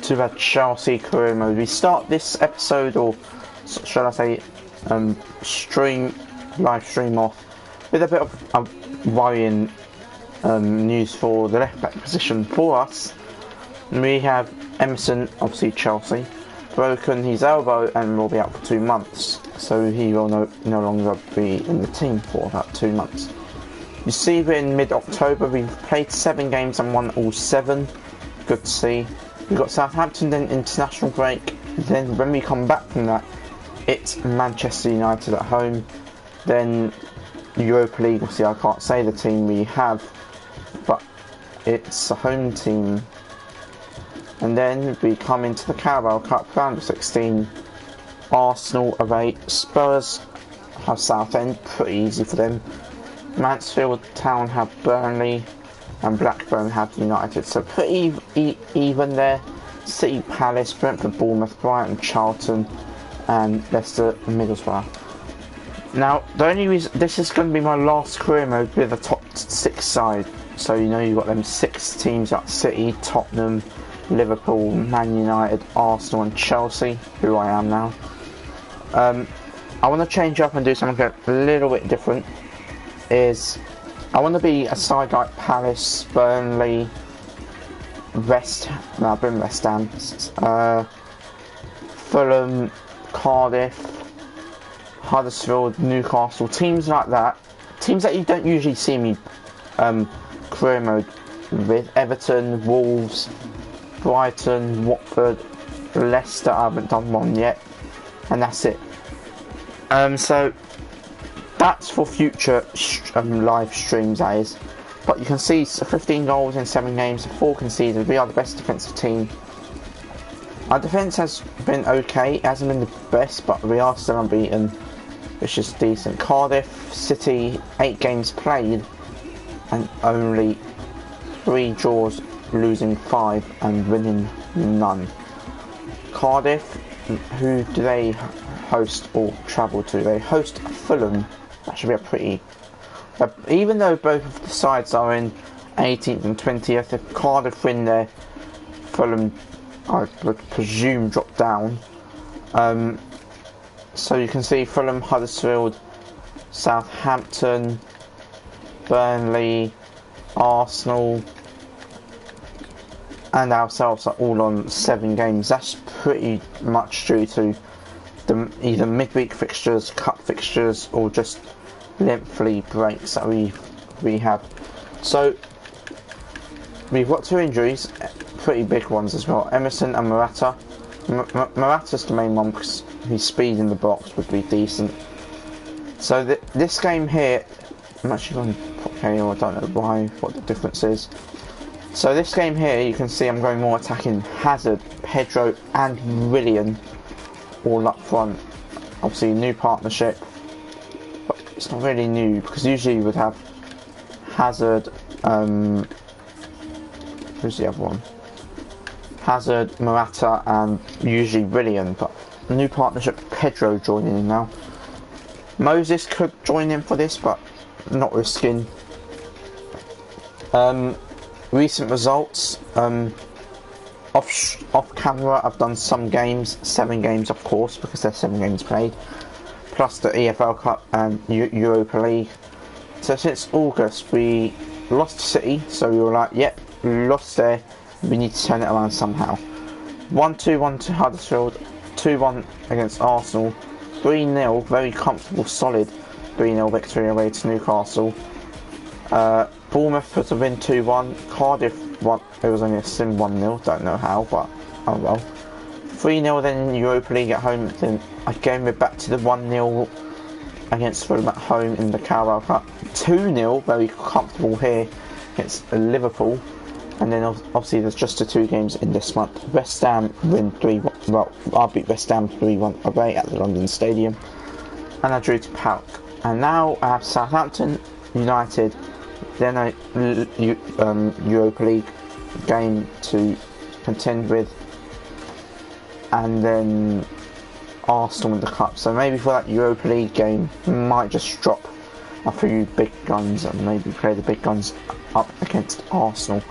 to the Chelsea career mode. We start this episode, or shall I say, live stream off with a bit of worrying news for the left back position for us. We have Emerson, obviously Chelsea, broken his elbow and will be out for 2 months, so he will no longer be in the team for about 2 months. You see, we're in mid-October. We've played 7 games and won all 7. Good to see. We've got Southampton, then international break. Then when we come back from that, it's Manchester United at home. Then Europa League. Obviously, I can't say the team we have, but it's a home team. And then we come into the Carabao Cup round of 16. Arsenal away. Spurs have Southend, pretty easy for them. Mansfield Town have Burnley, and Blackburn have United, so pretty even there. City, Palace, Brentford, Bournemouth, Brighton, Charlton, and Leicester, Middlesbrough. Now, the only reason this is going to be my last career mode with a top 6 side, so you know you've got them 6 teams like City, Tottenham, Liverpool, Man United, Arsenal, and Chelsea, who I am now. I want to change up and do something a little bit different. I want to be a side like Palace, Burnley, West Ham, Fulham, Cardiff, Huddersfield, Newcastle, teams like that. Teams that you don't usually see me career mode with. Everton, Wolves, Brighton, Watford, Leicester. I haven't done one yet, and that's it. So that's for future live streams, that is. But you can see 15 goals in 7 games, 4 conceded. We are the best defensive team. Our defence has been okay. It hasn't been the best, but we are still unbeaten, which is decent. Cardiff City, 8 games played and only 3 draws, losing 5 and winning none. Cardiff, who do they host or travel to? They host Fulham. That should be a pretty... even though both of the sides are in 18th and 20th, if Cardiff win there, Fulham, I would presume, drop down. So you can see Fulham, Huddersfield, Southampton, Burnley, Arsenal, and ourselves are all on 7 games. That's pretty much due to the either midweek fixtures, cup fixtures, or just lengthy breaks that we have. So we've got 2 injuries, pretty big ones as well. Emerson and Morata. Morata's the main one because his speed in the box would be decent. So this game here, I'm actually going to put KO. I don't know what the difference is. So this game here, you can see I'm going more attacking. Hazard, Pedro, and Willian all up front. Obviously, new partnership. It's not really new because usually you would have Hazard, who's the other one? Hazard, Morata, and usually Willian, but new partnership, Pedro joining in now. Moses could join in for this, but not risking. Recent results, off camera, I've done some games, 7 games of course, because there's 7 games played, plus the EFL Cup and Europa League. So since August we lost to City, so we were like, yep, lost there, we need to turn it around somehow. 1-2-1 to Huddersfield, 2-1 against Arsenal, 3-0, very comfortable, solid 3-0 victory away to Newcastle. Bournemouth put a win 2-1, Cardiff won, it was only a slim 1-0, don't know how, but oh well. 3-0 then in Europa League at home, then again we're back to the 1-0 against Fulham at home in the Carabao Cup. 2-0, very comfortable here against Liverpool. And then obviously there's just the 2 games in this month. West Ham win 3-1, well, I beat West Ham 3-1 away at the London Stadium. And I drew to PAOK. And now I have Southampton, United, then a Europa League game to contend with, and then Arsenal in the Cup. So maybe for that Europa League game, might just drop a few big guns and maybe play the big guns up against Arsenal.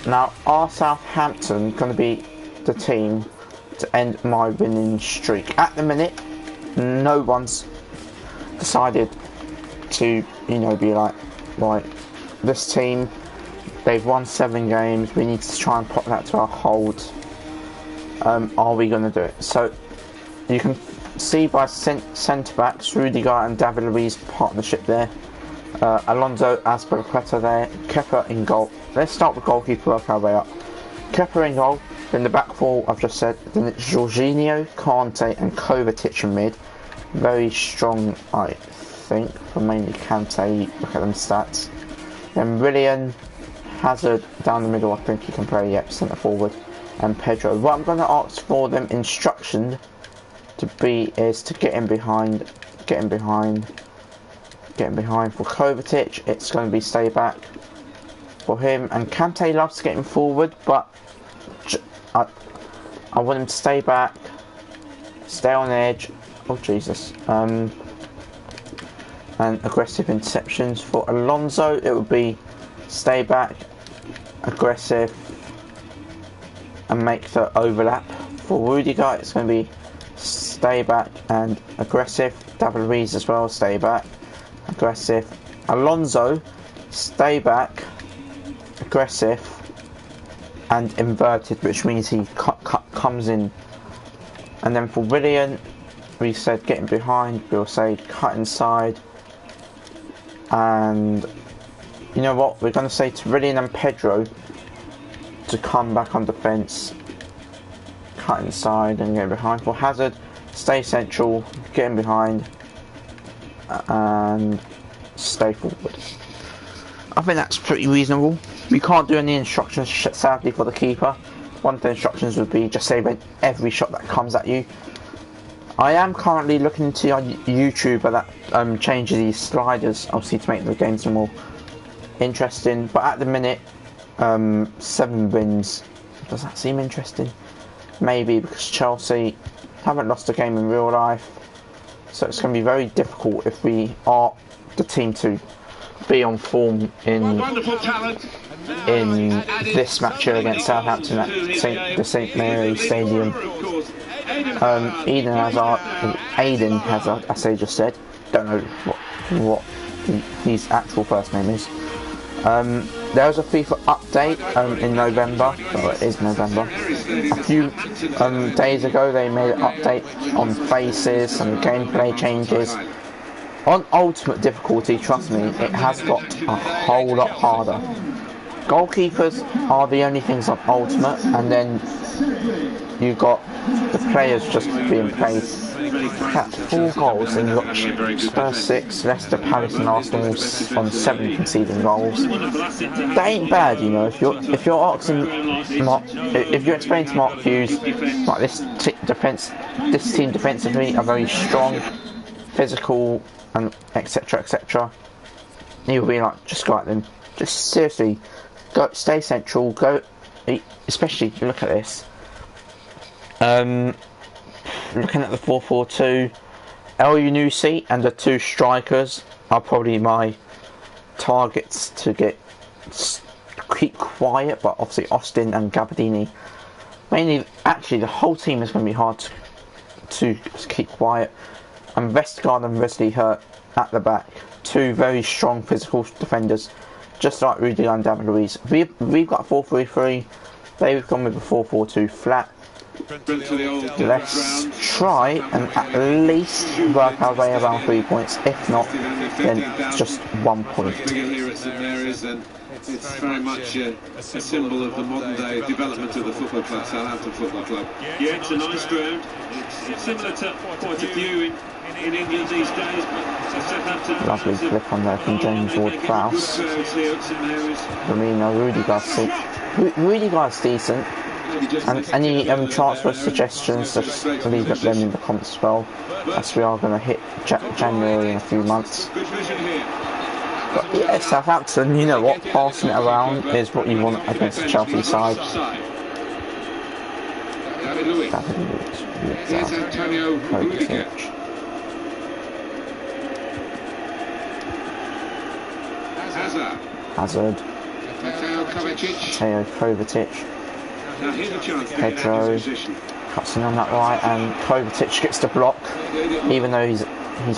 Now, are Southampton going to be the team to end my winning streak. At the minute, no one's decided to, you know, be like, right, this team, they've won 7 games, we need to try and put that to our hold. Are we going to do it? So you can see by centre-backs, Rudiger and David Luiz partnership there. Alonso, Azpilicueta there. Kepa in goal. Let's start with goalkeeper, work our way up. Kepa in goal. Then the back four, I've just said. Then it's Jorginho, Kante and Kovacic in mid. Very strong, I think, for mainly Kante. Look at them stats. Then Willian, Hazard down the middle, I think he can play, yep, centre forward. And Pedro. What I'm going to ask for them instruction to be is to get in behind for Kovacic. It's going to be stay back for him, and Kante loves getting forward, but I want him to stay back, stay on edge. Oh Jesus! And aggressive interceptions for Alonso. It would be stay back, aggressive, and make the overlap. For Rudiger, it's going to be stay back and aggressive. David Luiz as well, stay back, aggressive. Alonso, stay back, aggressive, and inverted, which means he comes in. And then for Willian, we said getting behind, we'll say cut inside. And you know what, we're going to say to Willian and Pedro to come back on defence, cut inside and get behind. For Hazard, stay central, get in behind and stay forward. I think that's pretty reasonable. We can't do any instructions, sadly, for the keeper. One of the instructions would be just save every shot that comes at you. I am currently looking into on YouTube that changes these sliders, obviously, to make the games more interesting. But at the minute, 7 wins. Does that seem interesting? Maybe, because Chelsea haven't lost a game in real life, so it's going to be very difficult if we are the team to be on form in this match here against Southampton at the St Mary's Stadium. Eden Hazard, as I just said, don't know what his actual first name is. There was a FIFA update in November, well, it is November. A few days ago they made an update on faces, some gameplay changes. On ultimate difficulty, trust me, it has got a whole lot harder. Goalkeepers are the only things on ultimate, and then you've got the players just being played. That's 4 goals, and you've got Spurs 6, Leicester, Palace and Arsenal on 7 conceding goals. That ain't bad, you know. If you're asking if you're explaining to Mark Hughes, like this team defensively are very strong, physical, and etc. etc. He'll be like, just go at them. Just seriously, go, stay central. Go, especially look at this. Looking at the 4-4-2, El Yunusi and the 2 strikers are probably my targets to keep quiet, but obviously Austin and Gabardini. Mainly, actually, the whole team is going to be hard to keep quiet. And Vestergaard and Wesley Hurt at the back, 2 very strong physical defenders, just like Rudiger and David Luiz. We've got 4-3-3, they've gone with a 4-4-2 flat. Let's try and at least work our way around 3 points. If not, then just 1 point. It's very much a symbol of the modern day development of the football club, Southampton Football Club. Yeah, it's a nice ground. It's similar to quite a few in England these days. But lovely flip on there from James Ward-Prowse. Rudiger's decent. And any transfer suggestions, just leave them in the comments as well, as we are going to hit January in a few months. But yeah, Southampton, you know what, passing it around is what you want against the Chelsea side. David Luiz. Here's Antonio Rudiger. Hazard. Mateo Kovacic. Now here's a chance to get out of Pedro position. cuts in on that right, and Kovacic gets the block, even though he's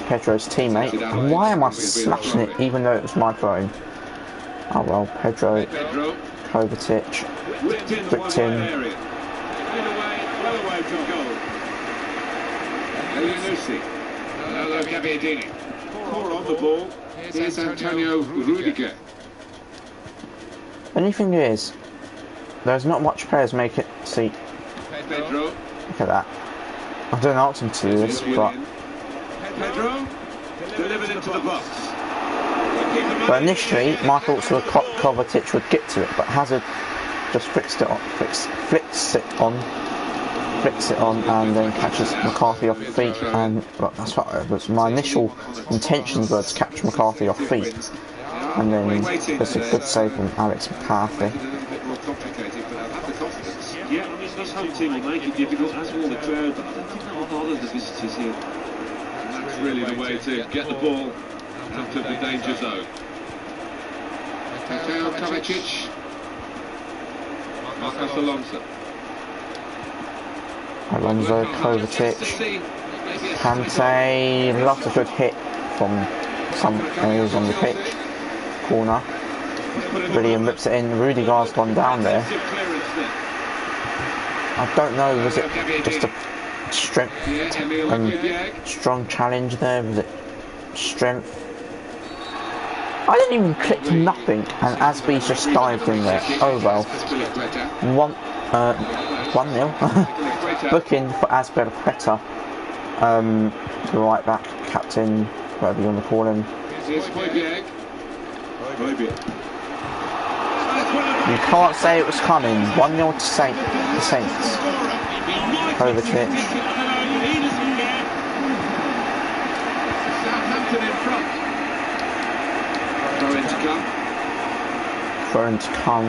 Pedro's teammate. And why am I slashing it, even though it was my throwing? Oh well, Pedro, Kovacic, whipped in. Well away from goal. Elianusi. Hello, Gabbiadini. Poor on the ball. Here's Antonio Rudiger. The only thing is, there's not much players make it. See, Pedro. look at that. I don't ask him to do this, but Pedro delivered into the box. initially my thoughts were Kovacic would get to it, but Hazard just flicks it on, and then catches McCarthy off feet. And look, that's what it was. My initial intentions were to catch McCarthy off feet, and then there's a good save from Alex McCarthy. Yeah, I mean, this home team will make it difficult, as will the crowd, but I don't think they'll bother the visitors here. And that's really the way to get the ball out of the danger zone. Mateo Kovacic. Marcos Alonso. Alonso, Kovacic, Kante, lots of good hit from some areas on the pitch. Corner. William rips it in. Rudiger's gone down there. I don't know, was it just a strength, strong challenge there? Was it strength? I didn't even click nothing, and Asby's just dived in there. Oh well. 1-0. Booking for Azpilicueta, the right back, captain, whatever you want to call him. You can't say it was coming. 1-0 to Saints. Kovacic. Throw in to come.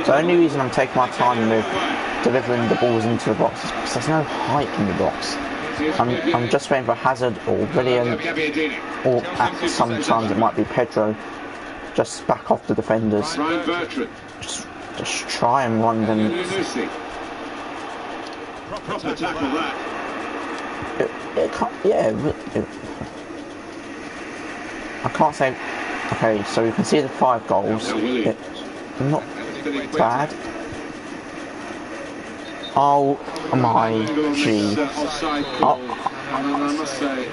The only reason I'm taking my time with delivering the balls into the box is because there's no height in the box. I'm just waiting for Hazard or William, or sometimes it might be Pedro, just back off the defenders. Just try and run them. Proper tackle that. I can't say. Okay, so you can see the 5 goals. Not bad. Oh my gee.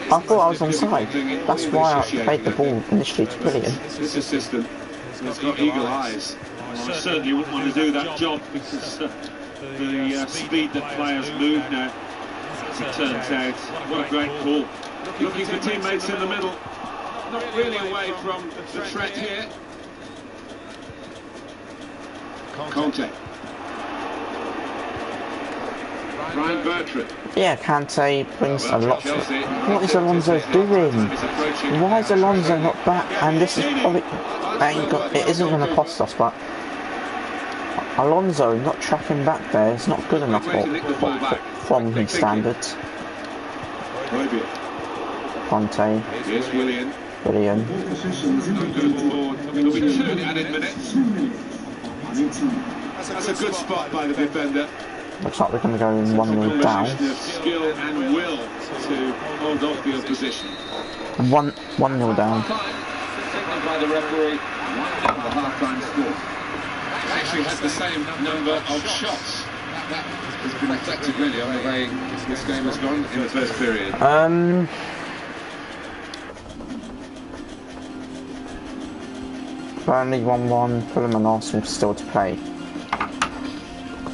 I thought I was onside. That's why I played the ball initially to William. This assistant has got eagle eyes. I certainly wouldn't want to do that job because the speed that players move now, as it turns out. What a great call. Looking for teammates in the middle. Not really away from the threat here. Conte. Ryan Bertrand. Yeah, Kante brings a lot to it. What is Alonso doing? Why is Alonso not back? And this is probably... it isn't going to cost us, but... Alonso not tracking back there is not good enough from his standards. Conte. Here's William. William. There'll be 2 added minutes. That's a good spot by the defender. Looks like we're going to go in 1-0 down. Skill and will to hold off the opposition. 1-0 down. By the referee, the half-time score. Actually had the same number of shots. That has been reflected really on the way this game has gone in the first period. Burnley 1-1, Fulham and Arsenal still to play.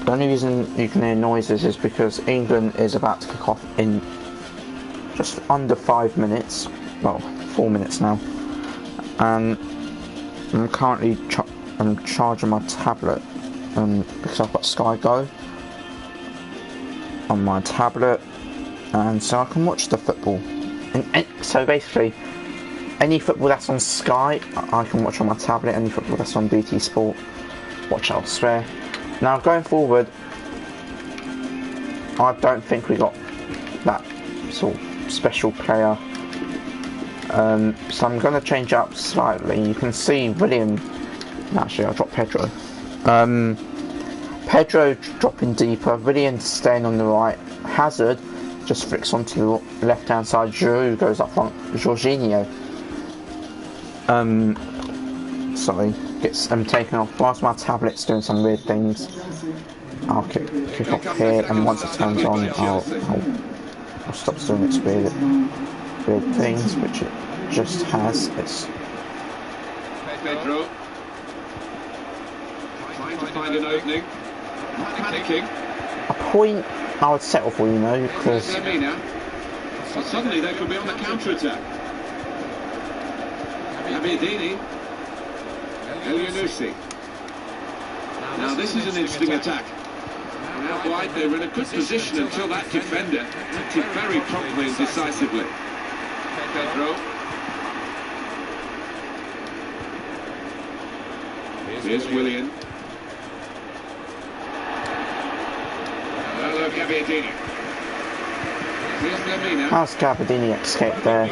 The only reason you can hear noises is because England is about to kick off in just under 5 minutes, well 4 minutes now, and I'm currently charging my tablet because I've got Sky Go on my tablet, and so I can watch the football. And so basically, any football that's on Sky, I can watch on my tablet. Any football that's on BT Sport, watch elsewhere. Now going forward, I don't think we got that sort of special player So I'm going to change up slightly. You can see William. Actually, I'll drop Pedro. Pedro dropping deeper. William staying on the right. Hazard just flicks onto the left-hand side. Giroud goes up front. Jorginho. Sorry, gets taken off. Whilst my tablet's doing some weird things, I'll kick off here, and once it turns on, I'll stop doing its weird things, which it just has. It's Pedro trying to find an opening. Panicking. a point I would settle for, you know, because So suddenly they could be on the counter-attack. Abidini. Elyounoussi. Now this is an interesting attack. Out wide, they were in a good position until that defender acted very promptly and decisively. Pedro. Here's Willian. Hello, Gabbiadini. Here's Lamina. how's Gabbiadini escaped there?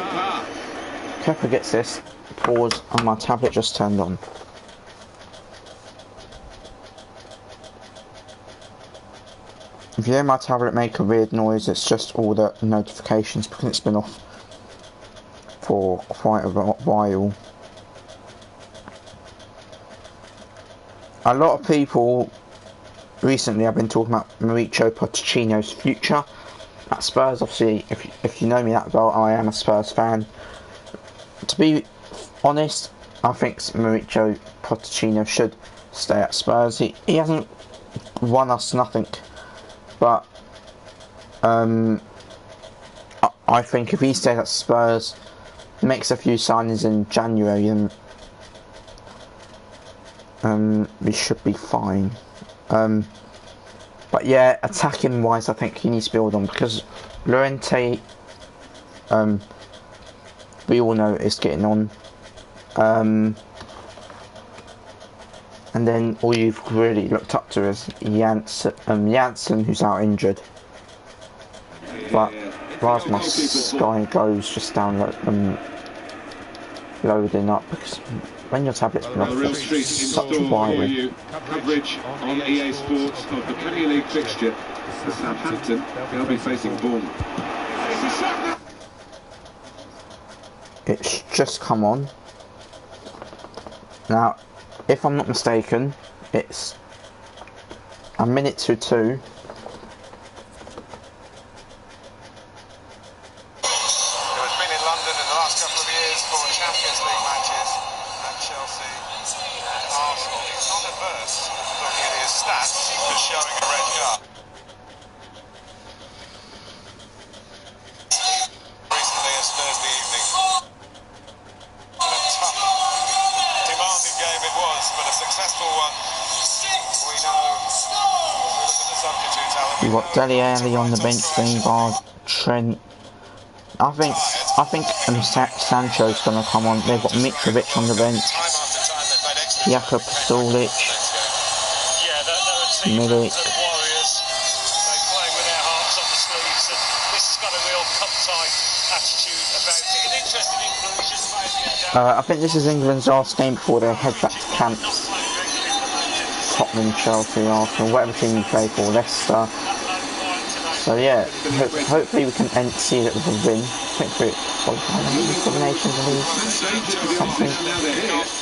Kepa gets this. Pause, and my tablet just turned on. If you hear my tablet make a weird noise, it's just all the notifications because it's been off for quite a while. A lot of people recently have been talking about Mauricio Pochettino's future at Spurs. Obviously, if you know me that well, I am a Spurs fan. To be honest, I think Mauricio Pochettino should stay at Spurs. He hasn't won us nothing, but I think if he stays at Spurs, makes a few signings in January, and we should be fine. But yeah, attacking wise, I think he needs to build on, because Llorente, we all know is getting on. And then all you've really looked up to is Janssen, who's out injured. But as my Sky goes just down loading up, because when your tablet's been off for such a while. Coverage on EA Sports of the Premier League fixture for Southampton. They'll be facing Bournemouth. It's just come on. Now, if I'm not mistaken, it's a minute to 2. You've got Dele Alli on the bench, Lingard, Trent. I think Sancho's going to come on. They've got Mitrovic on the bench, Jakub Stolic, Milik. I think this is England's last game before they head back to camps. Tottenham, Chelsea, Arsenal, whatever team you play for, Leicester. So yeah, hopefully we can see it with a win. I think we're qualifying for the Nations League, something.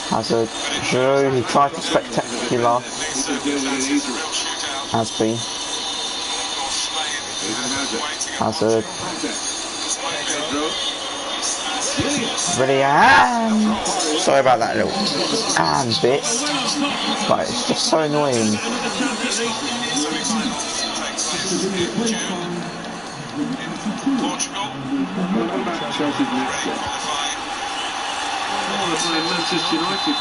Hazard, Giroud, he tried to spectacular. Asby. Hazard. Brilliant. Sorry about that little bit, but it's just so annoying. Portugal. What about Chelsea's next game? They're playing Manchester United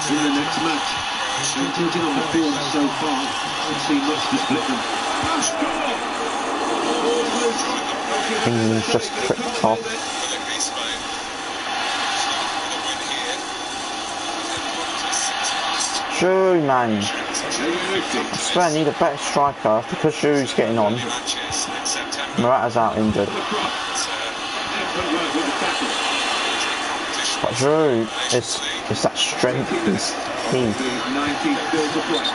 in the next match. And judging on the form so far, we've seen much to split them. England's just tripped off. Giroud, man. I swear I need a better striker because Giroud's getting on. Morata's out injured. Giroud is that strength is key. 90 still to play.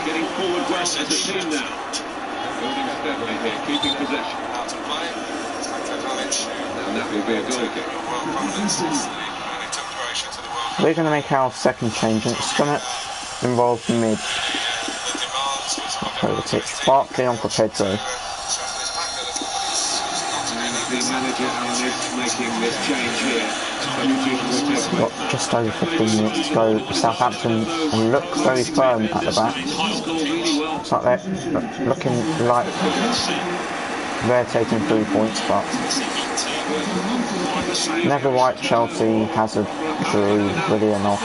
Getting forward well as a team now. Building steadily here, keeping possession. And that will be a goal kick. We're going to make our second change, and it's going to involve mid. Over the pitch. Barkley on for Pedro. The manager Alan is making this change here. Got just over 15 minutes to go. Southampton look very firm at the back. It's like they're looking like they're taking 3 points, but never right. Chelsea, Hazard, Giroud, Willian off.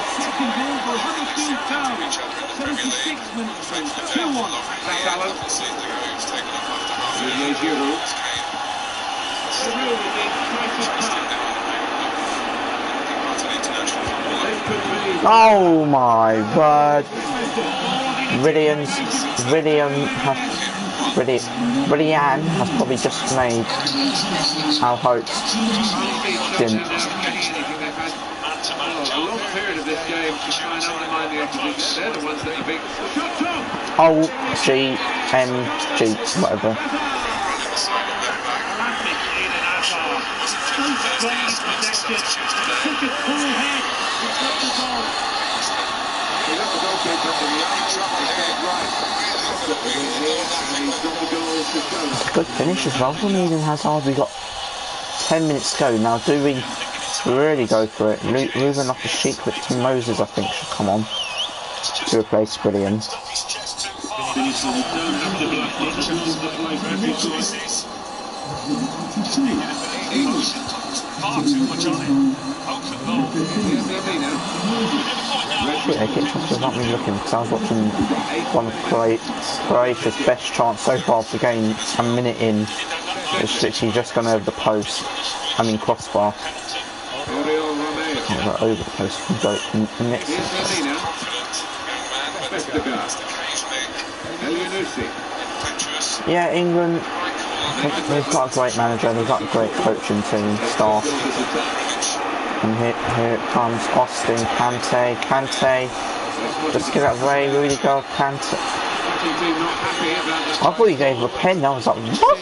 Oh my word! Willian has probably just made our hopes dim. Oh, G, whatever. Good finish as well from Eden Hazard. We got 10 minutes to go. Now, do we really go for it? Ruben off the sheet with Tim Moses, I think, should come on to replace Willian. They kicked off without me looking, because I was watching one of Croatia's best chance so far of the game. A minute in, it's literally just gone over the post. I mean crossbar. Over the post from Joe next. Yeah, England. They've got a great manager. They've got a great coaching team, staff. And here it comes, Austin, Kante, just get out of the way, Rudiger, Kante. I thought he gave him a pen, I was like, what?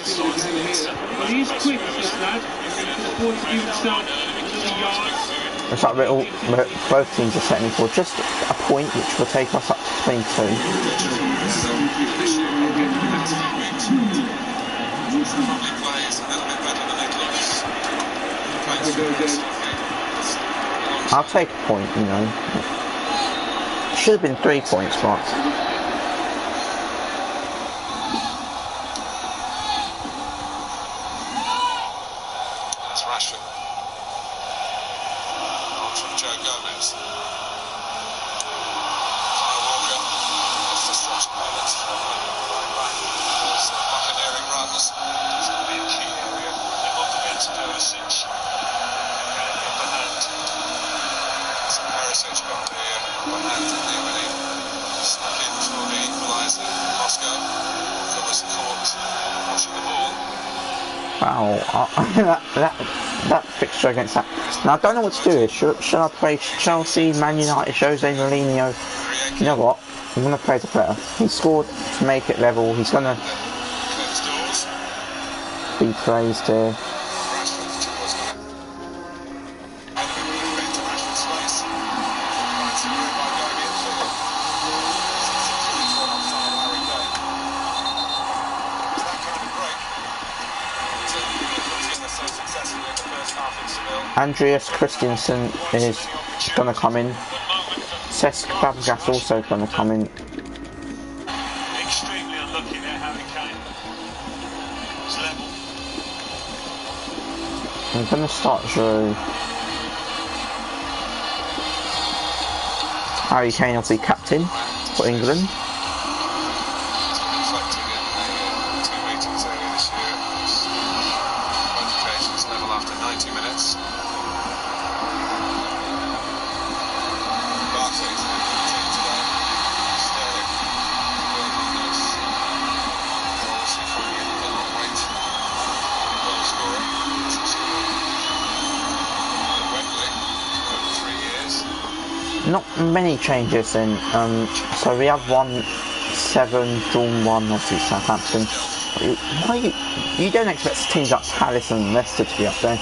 It's like both teams are setting for just a point, which will take us up to 22. I'll take a point, you know. Should have been 3 points, but that's Rashford. On from Joe Gomez. Kyle Walker. That's the stretch moment. Right back. There's buccaneering runs. It's going to be a key area. They've got to get to Perisic. Perisic got the upper hand in there when he snuck in for the equaliser. Moscow was caught watching the ball. wow, that fixture against that. Now I don't know what to do here. Should I play Chelsea, Man United, Jose Mourinho? You know what? I'm going to play the player. He scored to make it level. He's going to be praised here. Andreas Christensen is going to come in. Cesc Fabregas also going to come in. Extremely unlucky there, Harry Kane. It's level. I'm going to start Giroud. Harry Kane obviously captain for England. not many changes in. So we have 1-7, drawn 1, obviously Southampton. Why you don't expect teams like Palace and Leicester to be up there?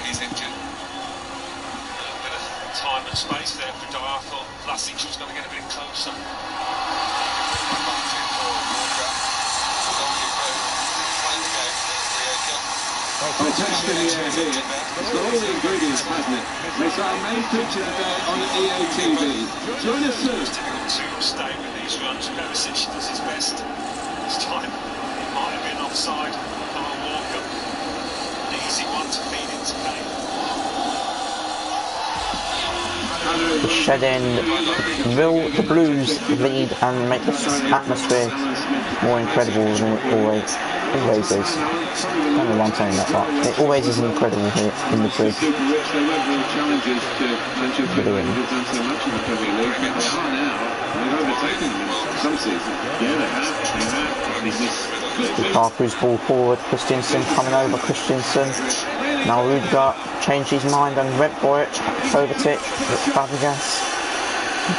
He's injured. A little bit of time and space there for Dyer. I thought Vlasic was going to get a bit closer. Contest in the air here. It's got all the ingredients, hasn't it? It's our main feature today on EA TV. Join us soon. It's difficult to stay with these runs. Perisic does his best. This time it might have been offside. Kyle Walker. Easy one to feed into Kane. Shedding will the Blues lead and make this atmosphere more incredible than it always is. I don't know why I'm saying that, but it always is incredible here in the Bridge. Lukaku's ball forward, Christensen coming over, Christensen. Now Rudiger changed his mind and went for it. Kovacic, Fabregas,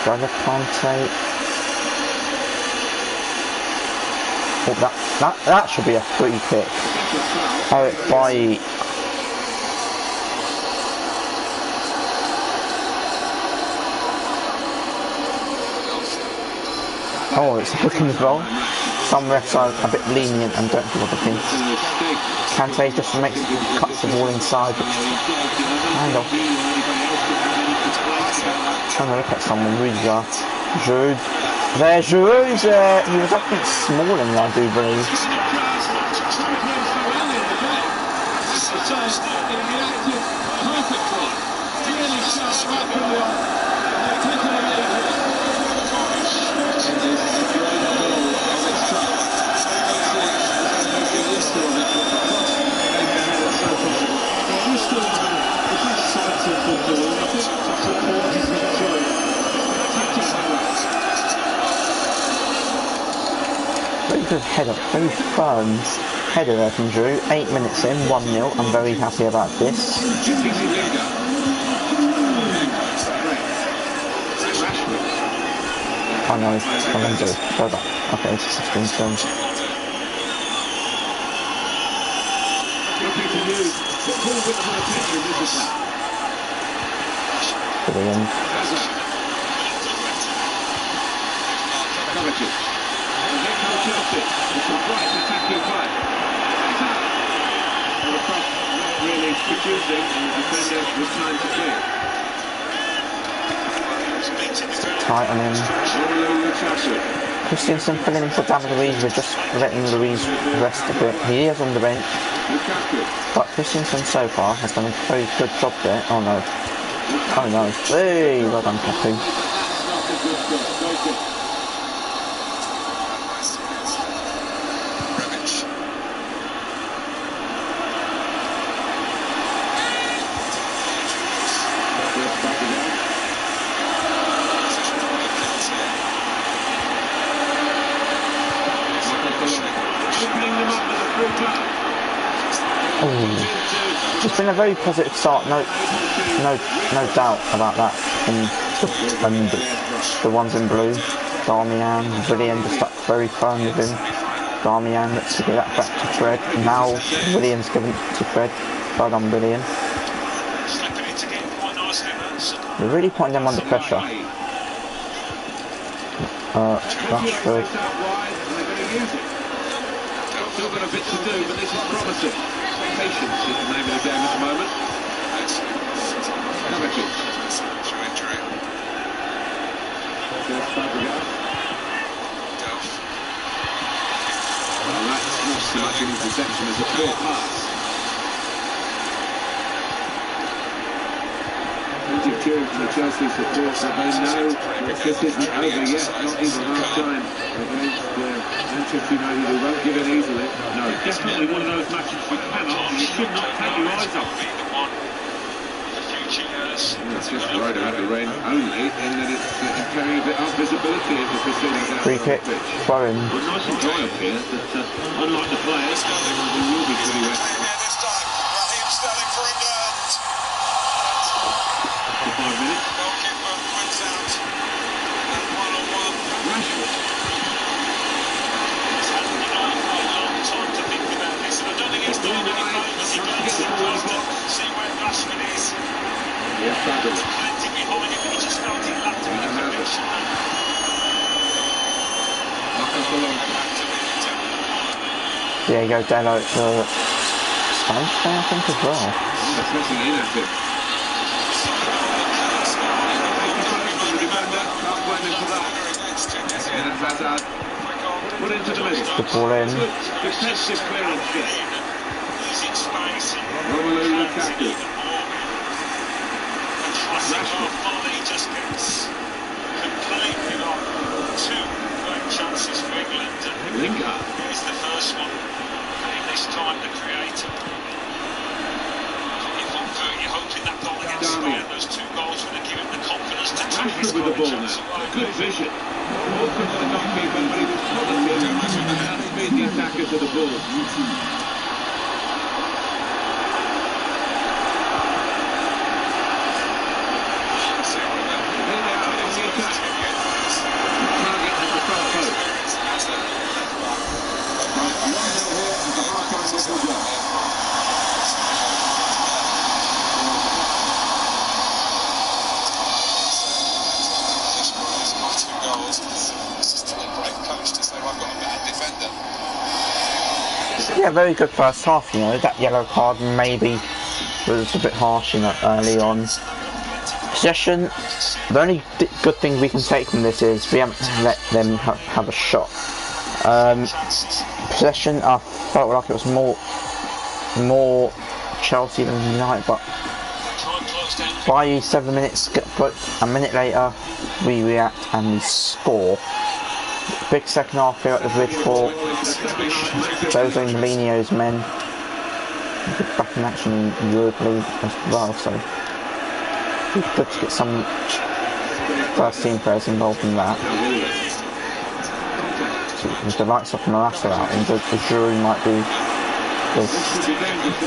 N'Golo Kante. Oh, that should be a free kick. Oh, by oh, it's a booking as well. Some refs are a bit lenient and don't give a booking. Kante just cuts the ball inside. Kind of. Trying to look at someone. Rudiger. Giroud. There, Giroud's there. He was, I think, Smalling, I do believe. Very good header, very firm header there from Drew. 8 minutes in, 1-0. I'm very happy about this. Oh no, Alonso. Go back. Okay, it's 16 films. Brilliant. Really producing and the defender with time to play. Tight on him. Christensen filling in for David Luiz. We're just letting Luiz rest a bit. He is on the bench. But Christensen so far has done a very good job there. Oh no. Oh no. Hey, well done, Kaku. It's been a very positive start, no doubt about that. And the ones in blue, Darmian, Willian just stuck very firm with him. Darmian looks to get that back to Fred. Now Willian's given it to Fred. Well done, Willian. We're really putting them under pressure. Rashford. Still got a bit to do, but this is promising. Patience is the name of the game at the moment. Kovacic. Through injury. Fabregas. Well, that's not so much an interception as a poor pass. massive cheering from the Chelsea support, but they know that this isn't over yet, not even half time against Manchester United, who won't give it easily. No, definitely one of those matches you cannot, you should not take your eyes off. It's just worried about the rain only, in that it's carrying a bit of visibility as the proceedings out. Free kick, throw in. Well, nice and dry up here, but unlike the players, they will be pretty wet. For 5 minutes. Rashford. See where Rashford is. Yeah, fabulous. Plenty behind him, he just felt he lacked a bit of conviction. There you go, Delo. Spanish player, I think, as well. That's missing in at him. Put into the middle. The ball in. Defensive clearance there. He's in space. Romelu Lukaku. Volley just gets completely off. Two great chances for England. Lingard. Here's the first one. Getting this time to create. You're hoping that goal against Spain, those two goals would have given the confidence to take this Rashford with the ball now. Good vision. Awkward to the goalkeeper, but he was positive. Outspeed the attacker to the ball. Yeah, very good first half, you know. That yellow card maybe was a bit harsh, you know, early on. Possession, the only good thing we can take from this is we haven't let them have a shot. Possession, I felt like it was more Chelsea than United, but by 7 minutes, a minute later, we react and we score. Big second half here at the Bridge for Jose Mourinho's men. Back in action in Europe League as well, so it's good to get some first team players involved in that. So with the likes of Morata out, and the Giroud might be the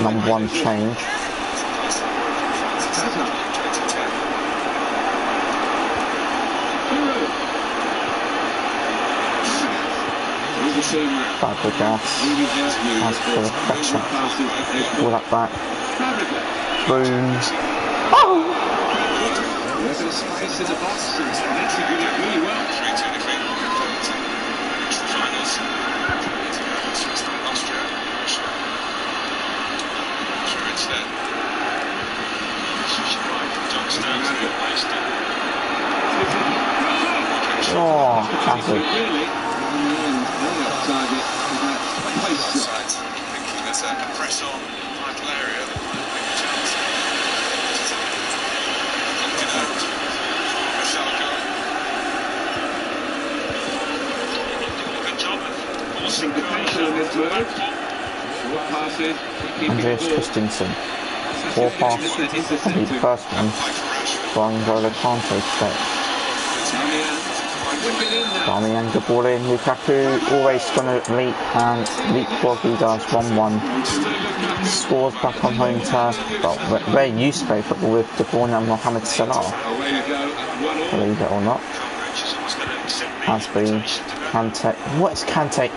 number one change. Fabregas has for the pressure. Pull that back. Boom. Oh! There's a space in the box and executed it really well. 3-2 defeat. Finals. Switzerland, Austria, Russia. Sure instead. John Stones replaced it. Oh, classic. Target thinking there's a press on vital area that might make a chance. Looking out. Good job of forcing the pressure on this move. Short passes. Andreas Christensen. 4 passes. The first one from N'Golo Kante today. Darmian, good ball in. Lukaku always going to leapfrog. He does 1-1. Scores back on home turf. Well, very used to play football with De Bruyne and Mohamed Salah. Believe it or not. Has been Kante. What is Kante?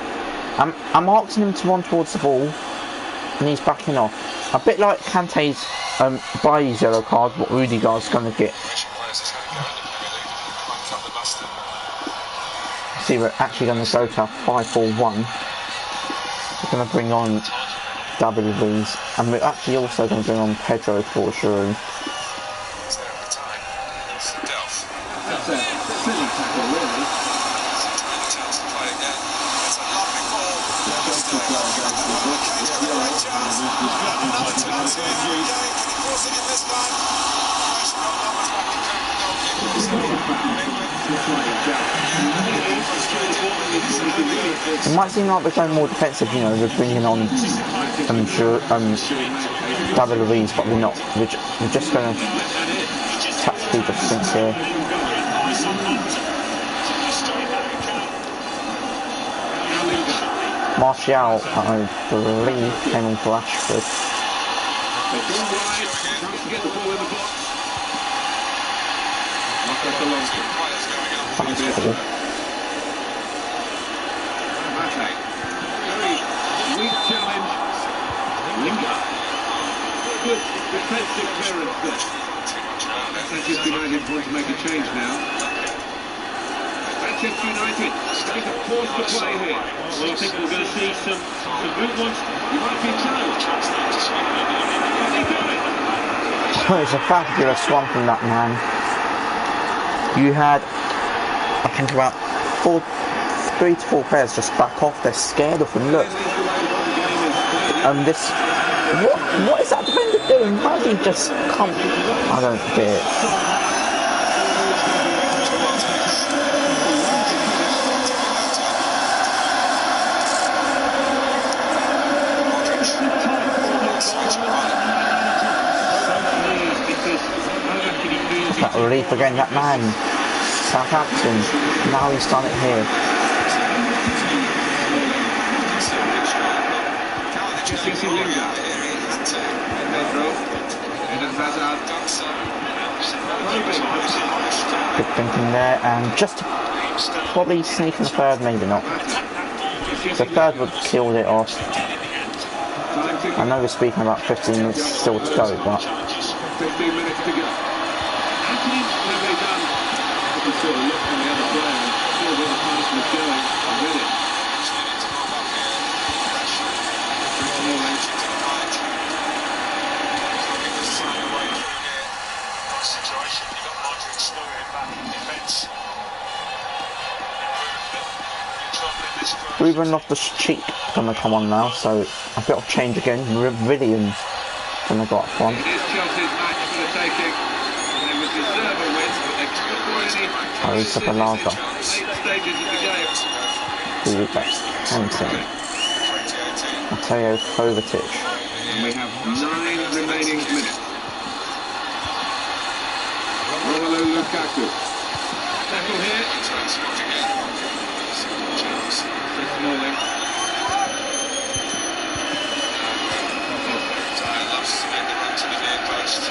I'm asking him to run towards the ball, and he's backing off. A bit like Kante's Bailly's yellow card. What Rudiger's going to get. See, we're actually going to go to 5-4-1. We're going to bring on WBs, and we're actually also going to bring on Pedro for Giroud. It might seem like we're going more defensive, you know, we're bringing on David Luiz, but we're not. We're just going to tactically just think here. Martial, I believe, came on for Ashford. That's cool. Very weak challenge. Lingard. Good defensive clearance there. Manchester United want to make a change now. Manchester United going to force the play here. Well, I think we're going to see some good ones. You might be challenged. It's a fabulous one from that man. You had, I think, about 3 to 4 players just back off. They're scared of him. Look, this. What is that defender doing? How did he just come? I don't get it. That relief again, that man. Southampton. Now he's done it here. Good thinking there, and just probably sneaking the third, maybe not. The third would have killed it off. I know we're speaking about 15 minutes still to go, but 15 minutes to go. Sort of look from the other player and see where the pass was going already. Ruben Loftus-Cheek gonna come on now, so a bit of change again. Williams gonna go up front. It is Chelsea's match for the taking. They would deserve a win, but they couldn't Harisa Balaga. Hansen. Mateo Kovacic. And we have 9 remaining minutes. Romelu Lukaku. Tackle here. Smalling. Loves to make the run to the near post.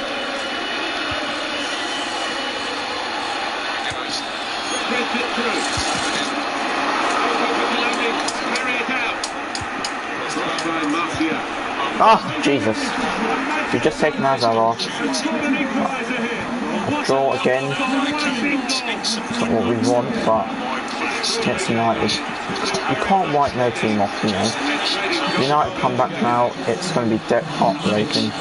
Press it through. Carry it out. By Marcia. Oh, Jesus. We've just taken Hazard off. A draw again. It's not what we want, but against United. You can't wipe no team off, you know. United come back now, it's going to be heartbreaking.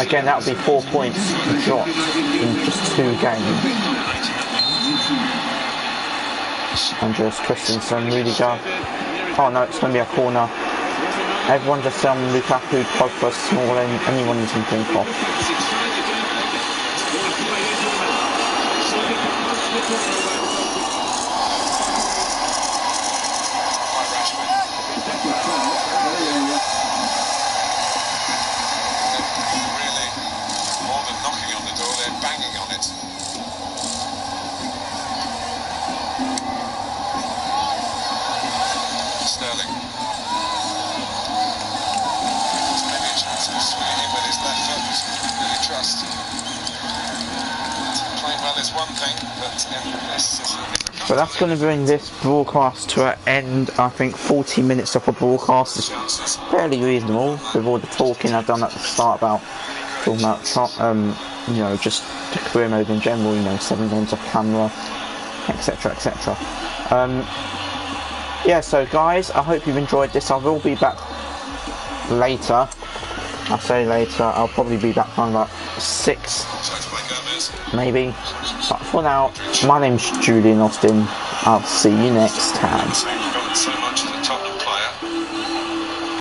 Again, that would be 4 points dropped in just 2 games. Andreas Christensen, Rudiger. Oh no, it's going to be a corner. Everyone just Lukaku, Pogba, Smalling, anyone you can think of. So that's going to bring this broadcast to an end. I think 40 minutes of a broadcast is fairly reasonable with all the talking I've done at the start about talking about you know, just the career mode in general, you know, 7 games off camera, etc, etc. Yeah, so guys, I hope you've enjoyed this. I will be back later. I say later, I'll probably be back around about 6 maybe, but for now, my name's Julian Austin. I'll see you next time.